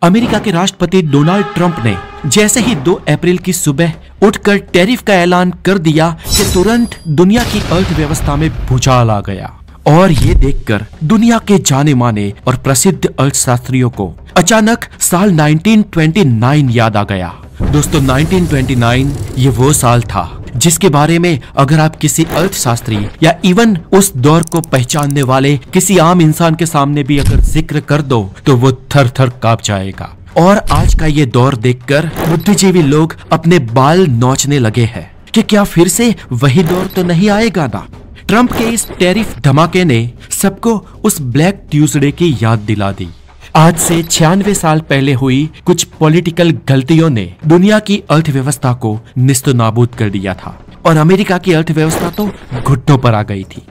America के राष्ट्रपति Donald Trump ने जैसे ही 2 अप्रैल की सुबह उठकर टैरिफ का ऐलान कर दिया कि तुरंत दुनिया की अर्थव्यवस्था में भूचाल आ गया। और ये देखकर दुनिया के जाने माने और प्रसिद्ध अर्थशास्त्रियों को अचानक साल 1929 याद आ गया। दोस्तों 1929 ये वो साल था जिसके बारे में अगर आप किसी अर्थशास्त्री या इवन उस दौर को पहचानने वाले किसी आम इंसान के सामने भी अगर जिक्र कर दो तो वो थर थर कांप जाएगा। और आज का ये दौर देखकर बुद्धिजीवी लोग अपने बाल नोचने लगे हैं कि क्या फिर से वही दौर तो नहीं आएगा ना। ट्रंप के इस टैरिफ धमाके ने सबको उस ब्लैक ट्यूसडे की याद दिला दी। आज से 96 साल पहले हुई कुछ पॉलिटिकल गलतियों ने दुनिया की अर्थव्यवस्था को निस्तनाबूद कर दिया था और अमेरिका की अर्थव्यवस्था तो घुटनों पर आ गई थी।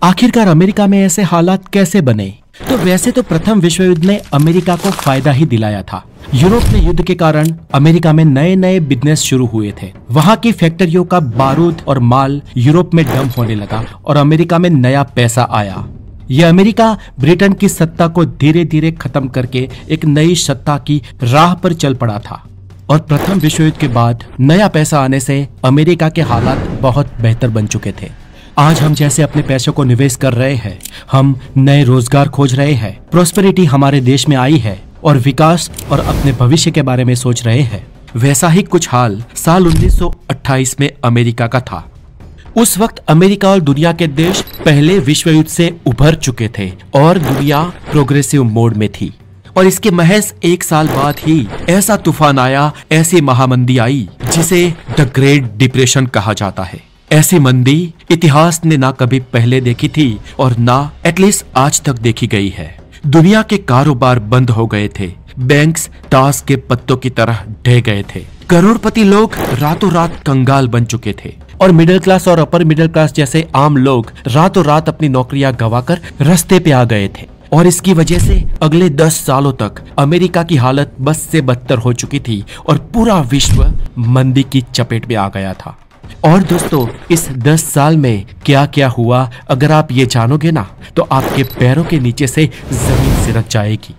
आखिरकार अमेरिका में ऐसे हालात कैसे बने? तो वैसे तो प्रथम विश्व युद्ध ने अमेरिका को फायदा ही दिलाया था। यूरोप में युद्ध के कारण अमेरिका में नए नए बिजनेस शुरू हुए थे। वहाँ की फैक्ट्रियों का बारूद और माल यूरोप में डंप होने लगा और अमेरिका में नया पैसा आया। यह अमेरिका ब्रिटेन की सत्ता को धीरे धीरे खत्म करके एक नई सत्ता की राह पर चल पड़ा था। और प्रथम विश्व युद्ध के बाद नया पैसा आने से अमेरिका के हालात बहुत बेहतर बन चुके थे। आज हम जैसे अपने पैसों को निवेश कर रहे हैं, हम नए रोजगार खोज रहे हैं, प्रॉस्पेरिटी हमारे देश में आई है और विकास और अपने भविष्य के बारे में सोच रहे हैं। वैसा ही कुछ हाल साल 1928 में अमेरिका का था। उस वक्त अमेरिका और दुनिया के देश पहले विश्व युद्ध से उभर चुके थे और दुनिया प्रोग्रेसिव मोड में थी। और इसके महज 1 साल बाद ही ऐसा तूफान आया, ऐसी महामंदी आई जिसे द ग्रेट डिप्रेशन कहा जाता है। ऐसी मंदी इतिहास ने ना कभी पहले देखी थी और ना एटलीस्ट आज तक देखी गई है। दुनिया के कारोबार बंद हो गए थे, बैंक्स ताश के पत्तों की तरह ढह गए थे, करोड़पति लोग रातों रात कंगाल बन चुके थे और मिडिल क्लास और अपर मिडिल क्लास जैसे आम लोग रातों रात अपनी नौकरियां गंवाकर रास्ते पे आ गए थे। और इसकी वजह से अगले 10 सालों तक अमेरिका की हालत बद से बदतर हो चुकी थी और पूरा विश्व मंदी की चपेट में आ गया था। और दोस्तों इस 10 साल में क्या क्या हुआ अगर आप ये जानोगे ना तो आपके पैरों के नीचे से जमीन सिरक जाएगी।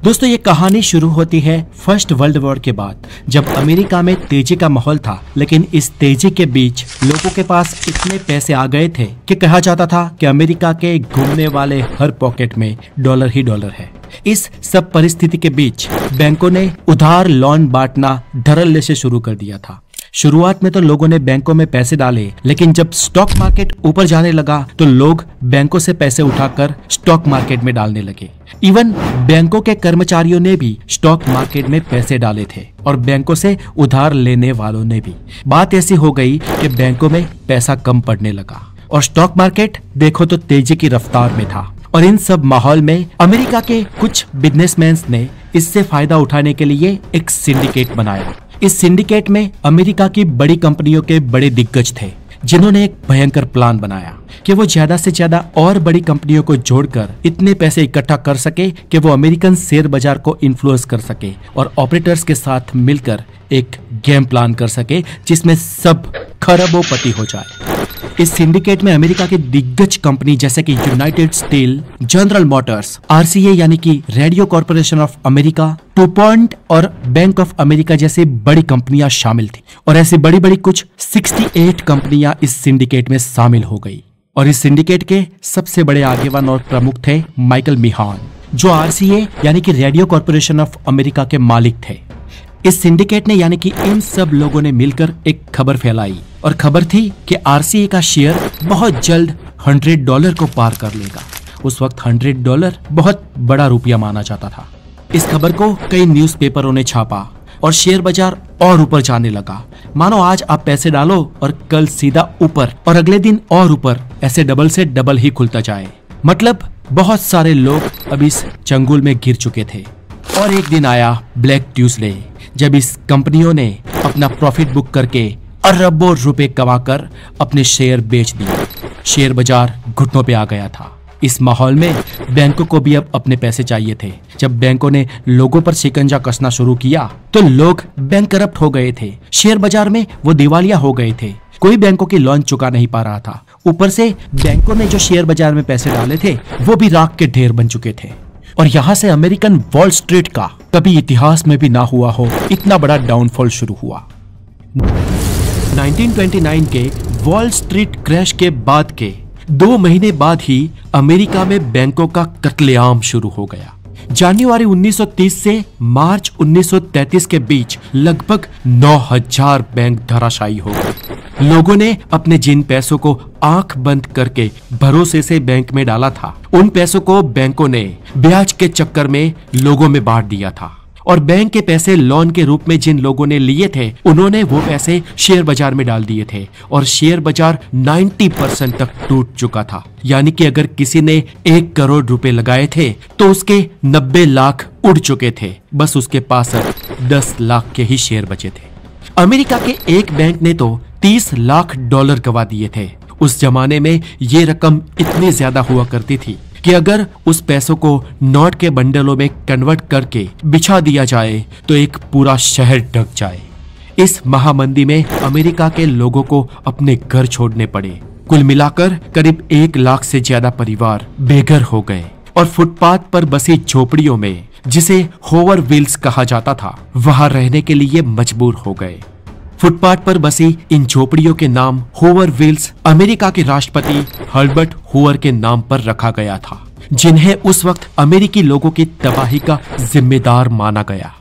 दोस्तों ये कहानी शुरू होती है फर्स्ट वर्ल्ड वॉर के बाद, जब अमेरिका में तेजी का माहौल था। लेकिन इस तेजी के बीच लोगों के पास इतने पैसे आ गए थे कि कहा जाता था कि अमेरिका के घूमने वाले हर पॉकेट में डॉलर ही डॉलर है। इस सब परिस्थिति के बीच बैंकों ने उधार लोन बांटना धड़ल्ले से शुरू कर दिया था। शुरुआत में तो लोगों ने बैंकों में पैसे डाले, लेकिन जब स्टॉक मार्केट ऊपर जाने लगा तो लोग बैंकों से पैसे उठाकर स्टॉक मार्केट में डालने लगे। इवन बैंकों के कर्मचारियों ने भी स्टॉक मार्केट में पैसे डाले थे और बैंकों से उधार लेने वालों ने भी। बात ऐसी हो गई कि बैंकों में पैसा कम पड़ने लगा और स्टॉक मार्केट देखो तो तेजी की रफ्तार में था। और इन सब माहौल में अमेरिका के कुछ बिजनेसमैन ने इससे फायदा उठाने के लिए एक सिंडिकेट बनाया। इस सिंडिकेट में अमेरिका की बड़ी कंपनियों के बड़े दिग्गज थे जिन्होंने एक भयंकर प्लान बनाया कि वो ज्यादा से ज्यादा और बड़ी कंपनियों को जोड़कर इतने पैसे इकट्ठा कर सके कि वो अमेरिकन शेयर बाजार को इन्फ्लुएंस कर सके और ऑपरेटर्स के साथ मिलकर एक गेम प्लान कर सके जिसमें सब खरबोपति हो जाए। इस सिंडिकेट में अमेरिका की दिग्गज कंपनी जैसे कि United steel, general Motors, RCA यानी कि radio corporation of America, DuPont और बैंक ऑफ अमेरिका जैसी बड़ी कंपनियां शामिल थी। और ऐसी बड़ी बड़ी कुछ 68 कंपनियां इस सिंडिकेट में शामिल हो गई। और इस सिंडिकेट के सबसे बड़े आगेवान और प्रमुख थे माइकल मिहान, जो RCA यानी कि रेडियो कॉर्पोरेशन ऑफ अमेरिका के मालिक थे। इस सिंडिकेट ने यानी कि इन सब लोगों ने मिलकर एक खबर फैलाई और खबर थी कि RCA का शेयर बहुत जल्द $100 को पार कर लेगा। उस वक्त $100 बहुत बड़ा रुपया माना जाता था। इस खबर को कई न्यूज़पेपरों ने छापा और शेयर बाजार और ऊपर जाने लगा। मानो आज आप पैसे डालो और कल सीधा ऊपर और अगले दिन और ऊपर, ऐसे डबल से डबल ही खुलता जाए। मतलब बहुत सारे लोग अब इस चंगुल में गिर चुके थे। और एक दिन आया ब्लैक ट्यूसडे, जब इस कंपनियों ने अपना प्रॉफिट बुक करके अरबों रुपए कमाकर अपने शेयर बेच दिए। शेयर बाजार घुटनों पे आ गया था। इस माहौल में बैंकों को भी अब अपने पैसे चाहिए थे। जब बैंकों ने लोगों पर शिकंजा कसना शुरू किया तो लोग बैंक करप्ट हो गए थे। शेयर बाजार में वो दिवालिया हो गए थे। कोई बैंकों की लोन चुका नहीं पा रहा था। ऊपर से बैंकों ने जो शेयर बाजार में पैसे डाले थे वो भी राख के ढेर बन चुके थे। और यहाँ से अमेरिकन वॉल स्ट्रीट का कभी इतिहास में भी ना हुआ हो इतना बड़ा डाउनफॉल शुरू हुआ। 1929 के वॉल स्ट्रीट क्रैश के बाद के 2 महीने बाद ही अमेरिका में बैंकों का कत्लेआम शुरू हो गया। जनवरी 1930 से मार्च 1933 के बीच लगभग 9000 बैंक धराशायी हो गए। लोगों ने अपने जिन पैसों को आंख बंद करके भरोसे से बैंक में डाला था, उन पैसों को बैंकों ने ब्याज के चक्कर में लोगों में बांट दिया था। और बैंक के पैसे लोन के रूप में जिन लोगों ने लिए थे, उन्होंने वो पैसे शेयर बाजार में डाल दिए थे और शेयर बाजार 90% तक टूट चुका था। यानी कि अगर किसी ने 1 करोड़ रुपए लगाए थे तो उसके 90 लाख उड़ चुके थे, बस उसके पास 10 लाख के ही शेयर बचे थे। अमेरिका के एक बैंक ने तो $30 लाख गवा दिए थे। उस जमाने में ये रकम इतनी ज्यादा हुआ करती थी कि अगर उस पैसों को नोट के बंडलों में कन्वर्ट करके बिछा दिया जाए तो एक पूरा शहर ढक जाए। इस महामंदी में अमेरिका के लोगों को अपने घर छोड़ने पड़े। कुल मिलाकर करीब 1 लाख से ज्यादा परिवार बेघर हो गए और फुटपाथ पर बसी झोपड़ियों में, जिसे होवर व्हील्स कहा जाता था, वहां रहने के लिए मजबूर हो गए। फुटपाथ पर बसी इन झोपड़ियों के नाम होवर व्हील्स अमेरिका के राष्ट्रपति हर्बर्ट हूवर के नाम पर रखा गया था, जिन्हें उस वक्त अमेरिकी लोगों की तबाही का जिम्मेदार माना गया।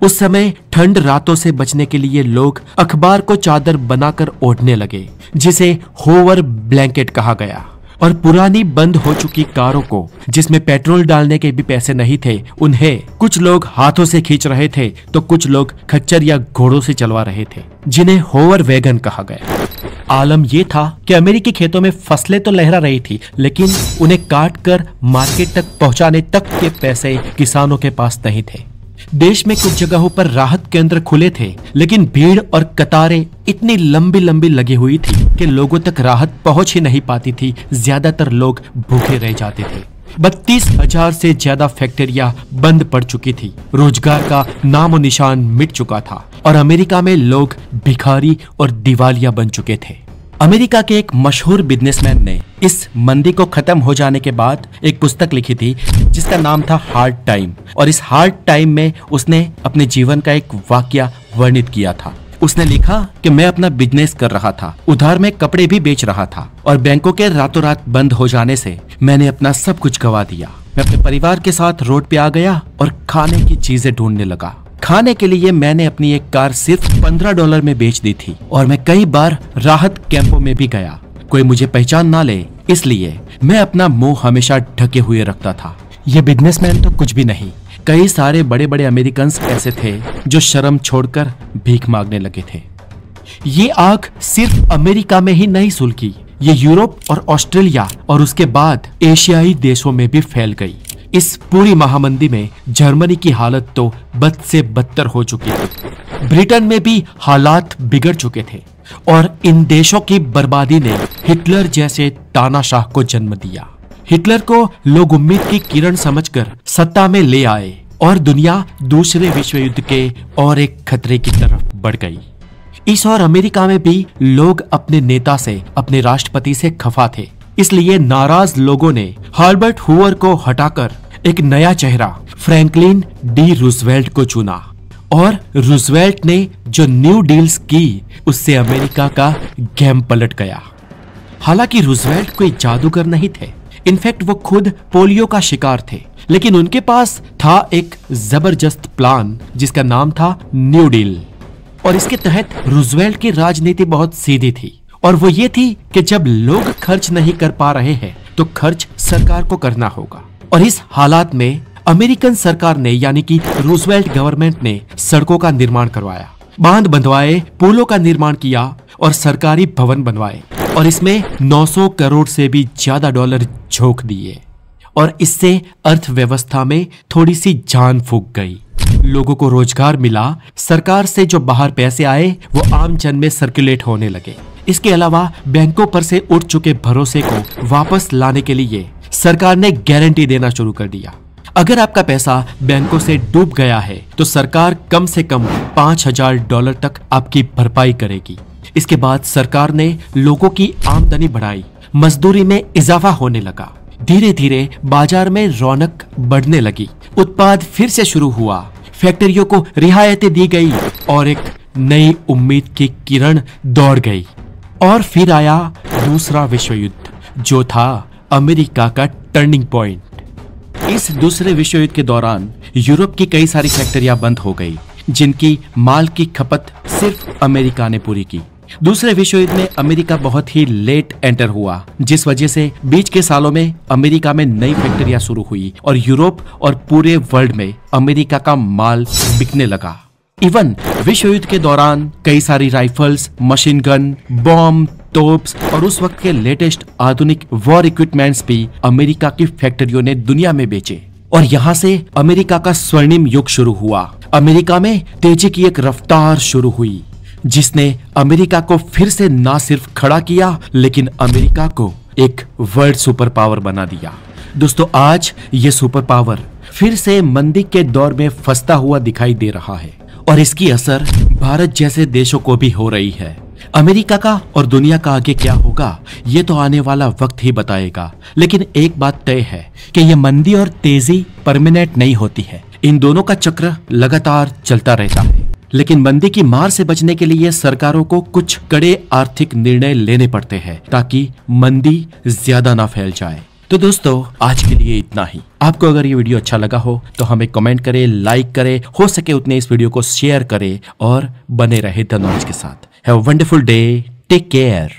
उस समय ठंड रातों से बचने के लिए लोग अखबार को चादर बनाकर ओढ़ने लगे, जिसे होवर ब्लैंकेट कहा गया। और पुरानी बंद हो चुकी कारों को, जिसमें पेट्रोल डालने के भी पैसे नहीं थे, उन्हें कुछ लोग हाथों से खींच रहे थे तो कुछ लोग खच्चर या घोड़ों से चलवा रहे थे, जिन्हें होवर वैगन कहा गया। आलम यह था कि अमेरिकी खेतों में फसलें तो लहरा रही थी, लेकिन उन्हें काट कर मार्केट तक पहुंचाने तक के पैसे किसानों के पास नहीं थे। देश में कुछ जगहों पर राहत केंद्र खुले थे, लेकिन भीड़ और कतारें इतनी लंबी लंबी लगी हुई थी कि लोगों तक राहत पहुंच ही नहीं पाती थी। ज्यादातर लोग भूखे रह जाते थे। 32,000 से ज्यादा फैक्ट्रियां बंद पड़ चुकी थी। रोजगार का नामो निशान मिट चुका था और अमेरिका में लोग भिखारी और दिवालिया बन चुके थे। अमेरिका के एक मशहूर बिजनेसमैन ने इस मंदी को खत्म हो जाने के बाद एक पुस्तक लिखी थी, जिसका नाम था हार्ड टाइम। और इस हार्ड टाइम में उसने अपने जीवन का एक वाकया वर्णित किया था। उसने लिखा कि मैं अपना बिजनेस कर रहा था, उधार में कपड़े भी बेच रहा था, और बैंकों के रातों रात बंद हो जाने से मैंने अपना सब कुछ गवा दिया। मैं अपने परिवार के साथ रोड पे आ गया और खाने की चीजें ढूंढने लगा। खाने के लिए मैंने अपनी एक कार सिर्फ $15 में बेच दी थी और मैं कई बार राहत कैंपों में भी गया। कोई मुझे पहचान ना ले, इसलिए मैं अपना मुंह हमेशा ढके हुए रखता था। ये बिजनेसमैन तो कुछ भी नहीं, कई सारे बड़े बड़े अमेरिकन ऐसे थे जो शर्म छोड़कर भीख मांगने लगे थे। ये आग सिर्फ अमेरिका में ही नहीं सुलगी, ये यूरोप और ऑस्ट्रेलिया और उसके बाद एशियाई देशों में भी फैल गई। इस पूरी महामंदी में जर्मनी की हालत तो बद से बदतर हो चुकी थी। ब्रिटेन में भी हालात बिगड़ चुके थे और इन देशों की बर्बादी ने हिटलर जैसे तानाशाह को जन्म दिया। हिटलर को लोग उम्मीद की किरण समझकर सत्ता में ले आए और दुनिया दूसरे विश्व युद्ध के और एक खतरे की तरफ बढ़ गई। इस और अमेरिका में भी लोग अपने नेता से, अपने राष्ट्रपति से खफा थे। इसलिए नाराज लोगों ने हर्बर्ट हूवर को हटाकर एक नया चेहरा फ्रैंकलिन डी रूजवेल्ट को चुना और रूजवेल्ट ने जो न्यू डील्स की, उससे अमेरिका का गेम पलट गया। हालांकि रूजवेल्ट कोई जादूगर नहीं थे, इनफैक्ट वो खुद पोलियो का शिकार थे, लेकिन उनके पास था एक जबरदस्त प्लान जिसका नाम था न्यू डील। और इसके तहत रूजवेल्ट की राजनीति बहुत सीधी थी और वो ये थी कि जब लोग खर्च नहीं कर पा रहे हैं तो खर्च सरकार को करना होगा। और इस हालात में अमेरिकन सरकार ने, यानी कि रूजवेल्ट गवर्नमेंट ने सड़कों का निर्माण करवाया, बांध बंधवाए, पुलों का निर्माण किया और सरकारी भवन बनवाए और इसमें 900 करोड़ से भी ज्यादा डॉलर झोंक दिए और इससे अर्थव्यवस्था में थोड़ी सी जान फूंक गई। लोगों को रोजगार मिला, सरकार से जो बाहर पैसे आए वो आम जन में सर्कुलेट होने लगे। इसके अलावा बैंकों पर से उठ चुके भरोसे को वापस लाने के लिए सरकार ने गारंटी देना शुरू कर दिया। अगर आपका पैसा बैंकों से डूब गया है तो सरकार कम से कम $5,000 तक आपकी भरपाई करेगी। इसके बाद सरकार ने लोगों की आमदनी बढ़ाई, मजदूरी में इजाफा होने लगा। धीरे धीरे बाजार में रौनक बढ़ने लगी, उत्पाद फिर से शुरू हुआ, फैक्ट्रियों को रियायतें दी गई और एक नई उम्मीद की किरण दौड़ गई। और फिर आया दूसरा विश्व युद्ध, जो था अमेरिका का टर्निंग पॉइंट। इस दूसरे विश्व युद्ध के दौरान यूरोप की कई सारी फैक्ट्रियां बंद हो गई, जिनकी माल की खपत सिर्फ अमेरिका ने पूरी की। दूसरे विश्व युद्ध में अमेरिका बहुत ही लेट एंटर हुआ, जिस वजह से बीच के सालों में अमेरिका में नई फैक्ट्रियां शुरू हुई और यूरोप और पूरे वर्ल्ड में अमेरिका का माल बिकने लगा। इवन विश्व युद्ध के दौरान कई सारी राइफल्स, मशीन गन, बॉम्ब, तोप्स और उस वक्त के लेटेस्ट आधुनिक वॉर इक्विपमेंट्स भी अमेरिका की फैक्ट्रियों ने दुनिया में बेचे और यहाँ से अमेरिका का स्वर्णिम युग शुरू हुआ। अमेरिका में तेजी की एक रफ्तार शुरू हुई, जिसने अमेरिका को फिर से ना सिर्फ खड़ा किया, लेकिन अमेरिका को एक वर्ल्ड सुपर पावर बना दिया। दोस्तों, आज ये सुपर पावर फिर से मंदी के दौर में फंसता हुआ दिखाई दे रहा है और इसकी असर भारत जैसे देशों को भी हो रही है। अमेरिका का और दुनिया का आगे क्या होगा, ये तो आने वाला वक्त ही बताएगा। लेकिन एक बात तय है कि ये मंदी और तेजी परमानेंट नहीं होती है, इन दोनों का चक्र लगातार चलता रहता है। लेकिन मंदी की मार से बचने के लिए सरकारों को कुछ कड़े आर्थिक निर्णय लेने पड़ते हैं ताकि मंदी ज्यादा ना फैल जाए। तो दोस्तों, आज के लिए इतना ही। आपको अगर ये वीडियो अच्छा लगा हो तो हमें कमेंट करें, लाइक करें, हो सके उतने इस वीडियो को शेयर करें और बने रहे द नॉलेज के साथ। Have a wonderful day, take care.